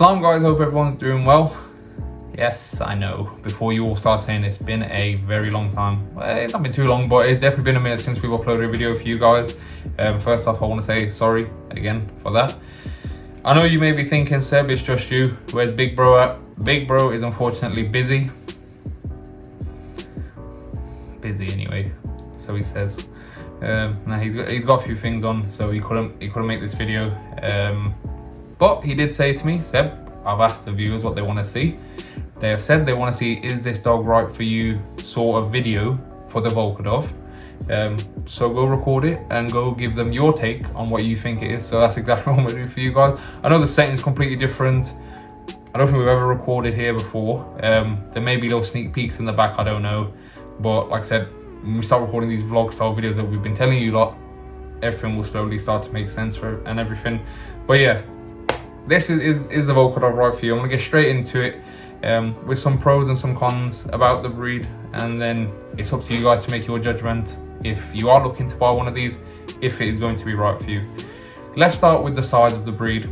Salam guys, hope everyone's doing well. Yes, I know, before you all start saying it's been a very long time. Well, it's not been too long, but it's definitely been a minute since we've uploaded a video for you guys. First off, I want to say sorry again for that. I know you may be thinking, Seb, it's just you. Where's Big Bro at? Big Bro is unfortunately busy. Busy anyway, so he says. Now he's got a few things on, so he couldn't make this video. But he did say to me, Seb, I've asked the viewers what they want to see. They have said they want to see, is this dog right for you sort of video for the Volkodav. So go record it and go give them your take on what you think it is. So that's exactly what I'm going to do for you guys. I know the setting's completely different. I don't think we've ever recorded here before. There may be little sneak peeks in the back, I don't know. But like I said, when we start recording these vlog style videos that we've been telling you a lot, everything will slowly start to make sense and everything. But yeah, this is the Volkodav Right For You. I'm going to get straight into it with some pros and some cons about the breed, and then it's up to you guys to make your judgment if you are looking to buy one of these, if it is going to be right for you. Let's start with the size of the breed.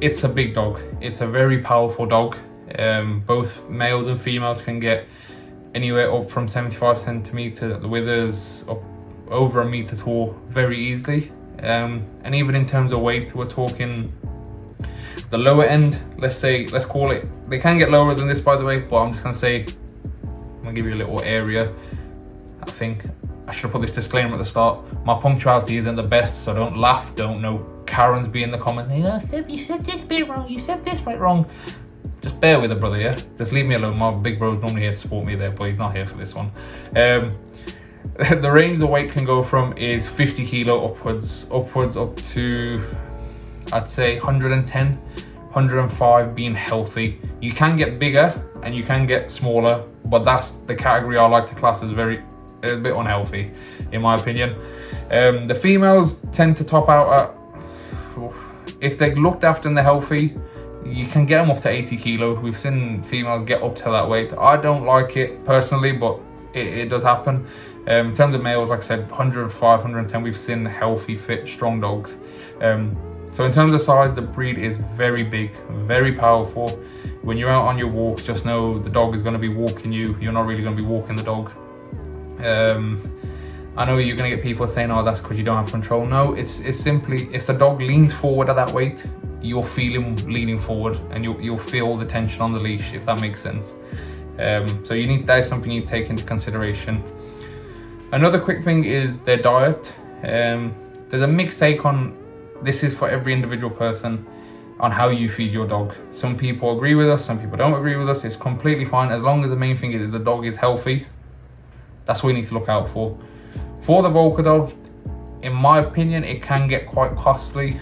It's a big dog. It's a very powerful dog. Both males and females can get anywhere up from 75 centimeters at the withers, up over a meter tall very easily. And even in terms of weight, we're talking the lower end, let's call it, they can get lower than this by the way, but I'm just gonna say, I'm gonna give you a little area. I think I should have put this disclaimer at the start. My punctuality isn't the best, so don't laugh, don't know Karens be in the comments, you said this bit wrong, you said this bit wrong. Just bear with it, brother, yeah? Just leave me alone. My big bro's normally here to support me there, but he's not here for this one. The range the weight can go from is 50 kilo upwards up to, I'd say 110, 105 being healthy. You can get bigger and you can get smaller, but that's the category I like to class as a bit unhealthy, in my opinion. The females tend to top out at, if they're looked after and they're healthy, you can get them up to 80 kilo. We've seen females get up to that weight. I don't like it personally, but it does happen. In terms of males, like I said, 105, 110, we've seen healthy, fit, strong dogs. So in terms of size, the breed is very big, very powerful. When you're out on your walks, just know the dog is going to be walking you. You're not really going to be walking the dog. I know you're going to get people saying, oh, that's because you don't have control. No, it's simply, if the dog leans forward at that weight, you'll feel him leaning forward and you'll feel the tension on the leash, if that makes sense. So that is something you need to take into consideration. Another quick thing is their diet. There's a mixed take on, this is for every individual person, on how you feed your dog. Some people agree with us, some people don't agree with us. It's completely fine, as long as the main thing is the dog is healthy. That's what we need to look out for. For the Volkodav, in my opinion, it can get quite costly,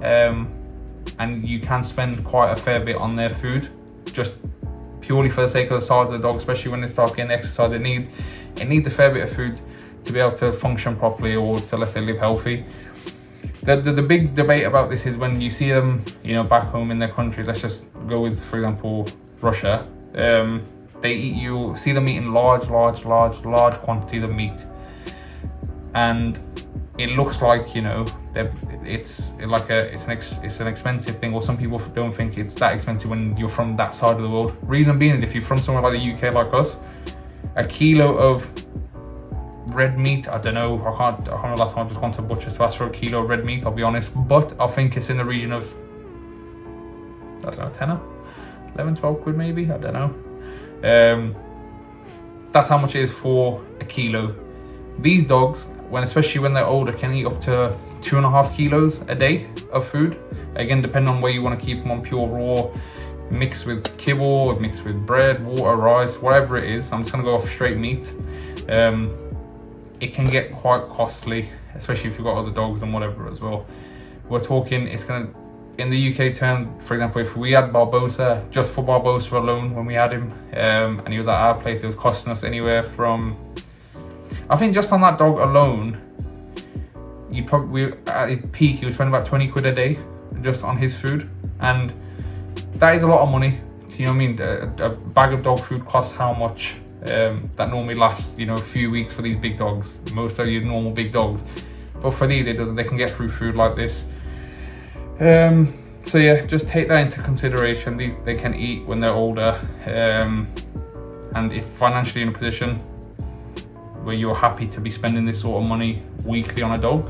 and you can spend quite a fair bit on their food, just purely for the sake of the size of the dog, especially when they start getting the exercise it needs a fair bit of food to be able to function properly or to, let's say, live healthy. The big debate about this is when you see them, back home in their country. Let's just go with, for example, Russia. You see them eating large quantities of meat, and it looks like it's an expensive thing, or some people don't think it's that expensive when you're from that side of the world. Reason being is if you're from somewhere like the UK like us, a kilo of red meat, I don't know, I can't remember last time I just gone to butcher's to ask for a kilo of red meat, I'll be honest, but I think it's in the region of, I don't know, 10, 11, 12 quid maybe, I don't know. That's how much it is for a kilo. These dogs, especially when they're older, can eat up to 2.5 kilos a day of food. Again, depending on where you want to keep them, on pure raw, mixed with kibble, mixed with bread, water, rice, whatever it is. I'm just going to go off straight meat. It can get quite costly, especially if you've got other dogs and whatever as well. We're talking, it's going to, in the UK term, for example, if we had Barbosa, just for Barbosa alone, when we had him, and he was at our place, it was costing us anywhere from, I think just on that dog alone, at its peak, he was spending about 20 quid a day just on his food. And that is a lot of money. So, you know what I mean? A bag of dog food costs how much? That normally lasts, a few weeks for these big dogs. Most of your normal big dogs. But for these, they can get through food like this. So yeah, just take that into consideration. They can eat when they're older, and if financially in a position where you're happy to be spending this sort of money weekly on a dog,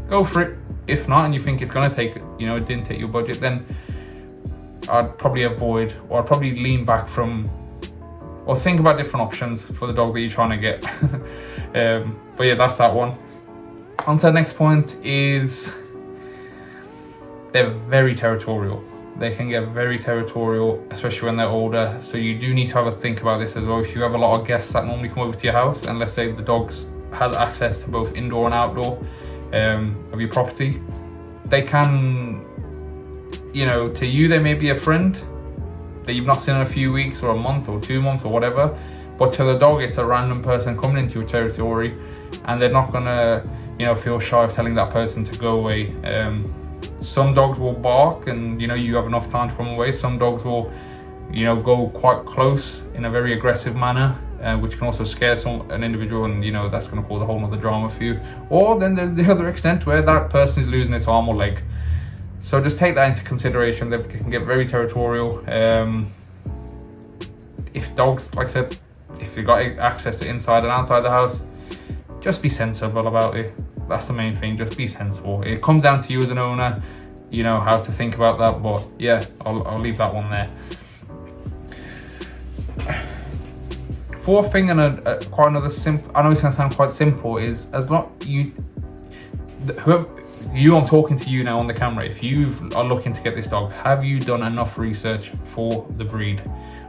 go for it. If not, and you think it's gonna take, it didn't take your budget, then I'd probably avoid, or I'd probably lean back from, or think about different options for the dog that you're trying to get. But yeah, that's that one. On to the next point is they're very territorial. They can get very territorial, especially when they're older. So you do need to have a think about this as well. If you have a lot of guests that normally come over to your house, and let's say the dogs has access to both indoor and outdoor of your property, they can, to you they may be a friend that you've not seen in a few weeks or a month or 2 months or whatever, but to the dog it's a random person coming into your territory, and they're not gonna feel shy of telling that person to go away. Some dogs will bark and you have enough time to come away. Some dogs will go quite close in a very aggressive manner, which can also scare an individual, and that's going to cause a whole other drama for you. Or then there's the other extent where that person is losing its arm or leg. So just take that into consideration. They can get very territorial. If dogs, like I said, if you've got access to inside and outside the house, just be sensible about it. That's the main thing, just be sensible. It comes down to you as an owner, how to think about that, but yeah, I'll leave that one there. Fourth thing, and quite another simple, I know it's gonna sound quite simple, is as long I'm talking to you now on the camera, if you are looking to get this dog, have you done enough research for the breed?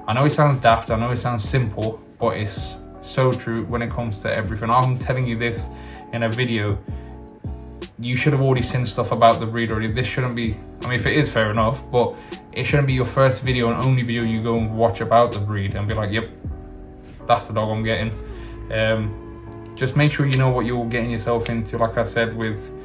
I know it sounds daft, I know it sounds simple, but it's so true when it comes to everything. I'm telling you this in a video. You should have already seen stuff about the breed already. This shouldn't be, if it is, fair enough, but it shouldn't be your first video and only video you go and watch about the breed and be like, yep, that's the dog I'm getting. Just make sure you know what you're getting yourself into, like I said, with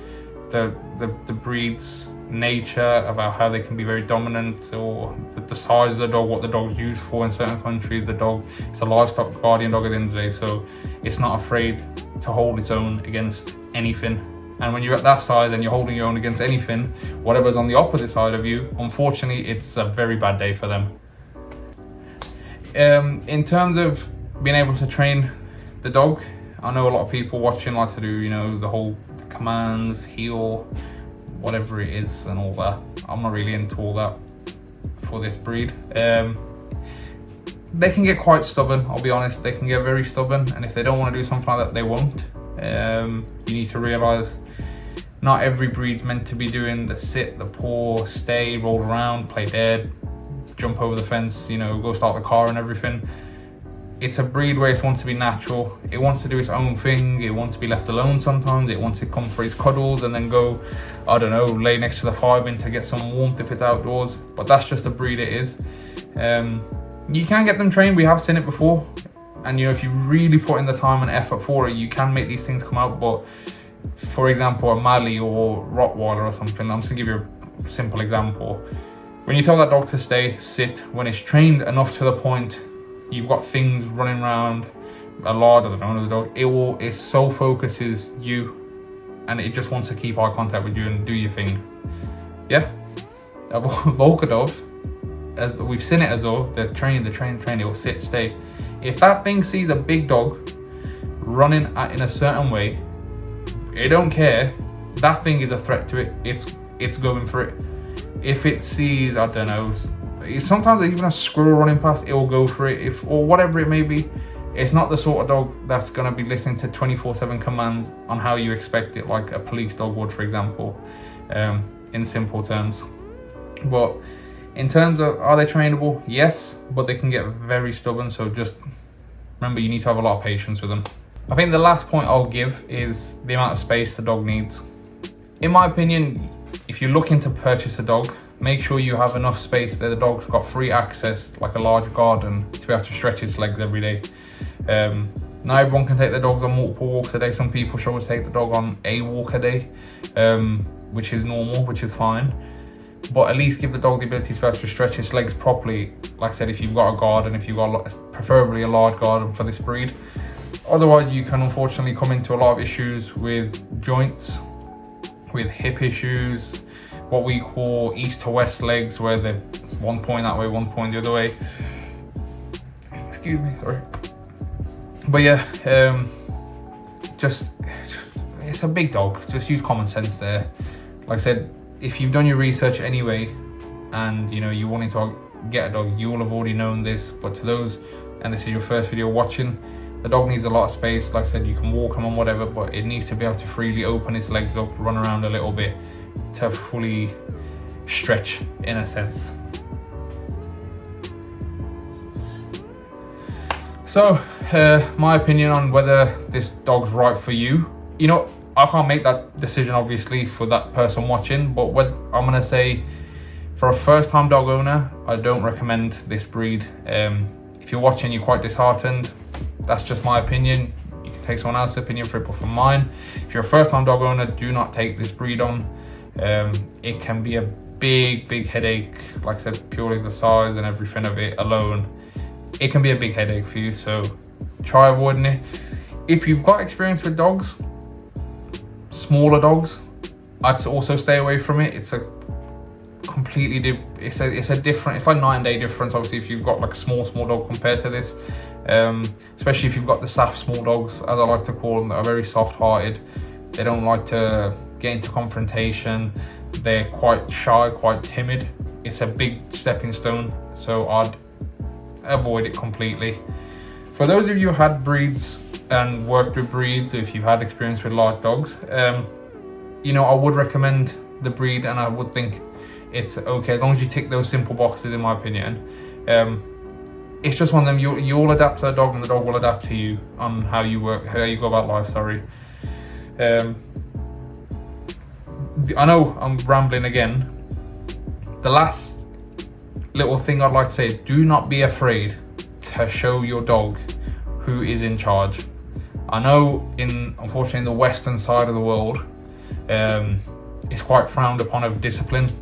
the breed's nature, about how they can be very dominant, or the size of the dog, what the dog's used for in certain countries. The dog, it's a livestock guardian dog at the end of the day, so it's not afraid to hold its own against anything. And when you're at that side and you're holding your own against anything, whatever's on the opposite side of you, unfortunately, it's a very bad day for them. In terms of being able to train the dog, I know a lot of people watching like to do, the whole commands, heel, whatever it is and all that. I'm not really into all that for this breed. They can get quite stubborn, I'll be honest. They can get very stubborn, and if they don't want to do something like that, they won't. You need to realize not every breed's meant to be doing the sit, the paw, stay, roll around, play dead, jump over the fence, go start the car and everything. It's a breed where it wants to be natural. It wants to do its own thing. It wants to be left alone sometimes. It wants to come for its cuddles and then go, I don't know, lay next to the fire bin to get some warmth if it's outdoors. But that's just the breed it is. You can get them trained. We have seen it before. And if you really put in the time and effort for it, you can make these things come out. But for example, a Mali or Rottweiler or something, I'm just gonna give you a simple example. When you tell that dog to stay, sit, when it's trained enough to the point you've got things running around, a large, I don't know, the dog, it so focuses you, and it just wants to keep eye contact with you and do your thing. Yeah, Volkodav, as we've seen it as well, they're trained, it will sit, stay. If that thing sees a big dog running in a certain way, it don't care, that thing is a threat to it, it's going for it. If it sees, I don't know, sometimes even a squirrel running past, it will go for it, or whatever it may be. It's not the sort of dog that's going to be listening to 24/7 commands on how you expect it, like a police dog would, for example, in simple terms. But in terms of, are they trainable? Yes, but they can get very stubborn, so just remember, you need to have a lot of patience with them. I think the last point I'll give is the amount of space the dog needs. In my opinion, if you're looking to purchase a dog, make sure you have enough space that the dog's got free access, like a large garden, to be able to stretch its legs every day. Not everyone can take their dogs on multiple walks a day. Some people should always take the dog on a walk a day, which is normal, which is fine. But at least give the dog the ability to be able to stretch its legs properly. Like I said, if you've got a garden, if you've got preferably a large garden for this breed. Otherwise, you can unfortunately come into a lot of issues with joints, with hip issues, what we call east to west legs, where they're one point that way, one point the other way. Excuse me, sorry. But yeah, just it's a big dog. Just use common sense there. Like I said, if you've done your research anyway, and you know you wanting to get a dog, you will have already known this. But to those, and this is your first video watching, the dog needs a lot of space. Like I said, you can walk him and whatever, but it needs to be able to freely open its legs up, run around a little bit, to fully stretch in a sense. So my opinion on whether this dog's right for you, you know, I can't make that decision obviously for that person watching, but what I'm gonna say, for a first-time dog owner, I don't recommend this breed. If you're watching, you're quite disheartened, that's just my opinion. You can take someone else's opinion for it, but from mine, if you're a first-time dog owner, do not take this breed on. It can be a big headache. Like I said, purely the size and everything of it alone, it can be a big headache for you, so try avoiding it. If you've got experience with dogs, smaller dogs, I'd also stay away from it. It's a completely it's a different, it's like night and day difference obviously if you've got like a small dog compared to this, especially if you've got the soft small dogs, as I like to call them, that are very soft hearted. They don't like to get into confrontation, they're quite shy, quite timid. It's a big stepping stone, so I'd avoid it completely. For those of you who had breeds and worked with breeds, if you've had experience with large dogs, you know, I would recommend the breed, and I would think it's okay as long as you tick those simple boxes, in my opinion. It's just one of them, you'll adapt to the dog and the dog will adapt to you on how you work, how you go about life, sorry. I know I'm rambling again. The last little thing I'd like to say, do not be afraid to show your dog who is in charge. I know unfortunately in the western side of the world, it's quite frowned upon of disciplining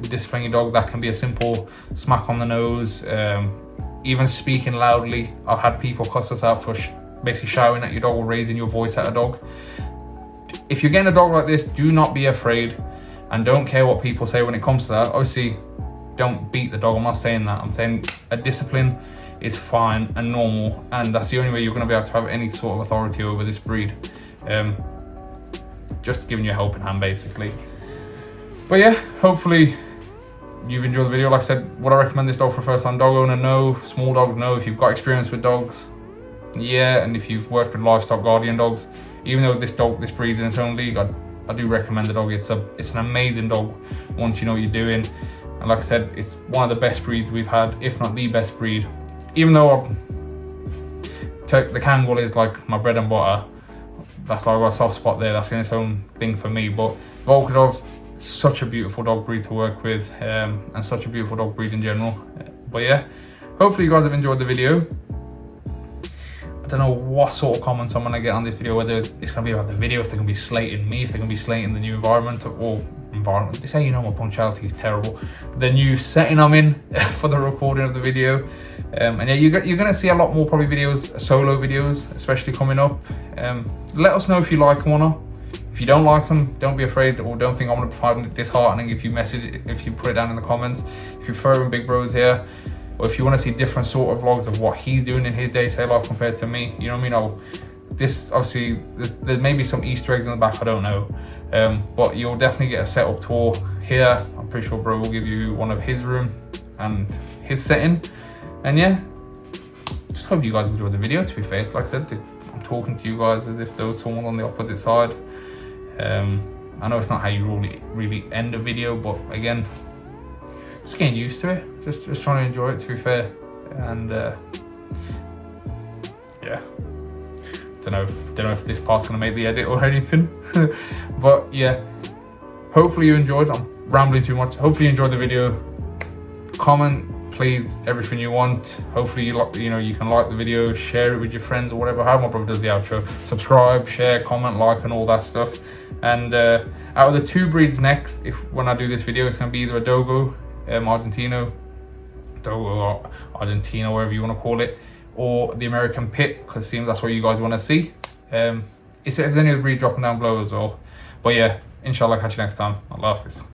your dog. That can be a simple smack on the nose, even speaking loudly. I've had people cuss us out for basically shouting at your dog or raising your voice at a dog. If you're getting a dog like this, do not be afraid, and don't care what people say when it comes to that. Obviously, don't beat the dog, I'm not saying that. I'm saying a discipline is fine and normal, and that's the only way you're going to be able to have any sort of authority over this breed. Just giving you a helping hand basically. But yeah, hopefully you've enjoyed the video. Like I said, would I recommend this dog for a first time dog owner? No. Small dogs, no. If you've got experience with dogs, yeah. And if you've worked with livestock guardian dogs, even though this breeds in its own league, I do recommend the dog. It's an amazing dog once you know what you're doing. And like I said, it's one of the best breeds we've had, if not the best breed. Even though the Kangal is like my bread and butter, that's like I've got a soft spot there. That's in its own thing for me. But Volkodav's such a beautiful dog breed to work with, and such a beautiful dog breed in general. But yeah, hopefully you guys have enjoyed the video. I don't know what sort of comments I'm gonna get on this video, whether it's gonna be about the video, if they're gonna be slating me, if they're gonna be slating the new environment. They say, you know, my punctuality is terrible. The new setting I'm in for the recording of the video. And yeah, you're gonna see a lot more probably videos, solo videos, especially coming up. Let us know if you like them or not. If you don't like them, don't be afraid, or don't think I'm gonna find it disheartening if you put it down in the comments. If you're throwing big bros here, or if you want to see different sort of vlogs of what he's doing in his day-to-day life compared to me, you know what I mean? This obviously, there may be some Easter eggs in the back, I don't know. But you'll definitely get a setup tour here. I'm pretty sure bro will give you one of his room and his setting. And yeah, just hope you guys enjoyed the video. To be fair, like I said, I'm talking to you guys as if there was someone on the opposite side. I know it's not how you really end a video, but again, just getting used to it, just trying to enjoy it, to be fair. And yeah, don't know if this part's gonna make the edit or anything. But yeah, hopefully you enjoyed. I'm rambling too much. Hopefully you enjoyed the video. Comment please everything you want. Hopefully you can like the video, share it with your friends or whatever, how my brother does the outro. Subscribe, share, comment, like, and all that stuff. And out of the two breeds next, when I do this video, it's going to be either a Dogo Argentino, whatever you want to call it, or the American Pit, because it seems that's what you guys want to see. If there's any other breed, dropping down below as well. But yeah, inshallah, catch you next time. Allah Hafiz.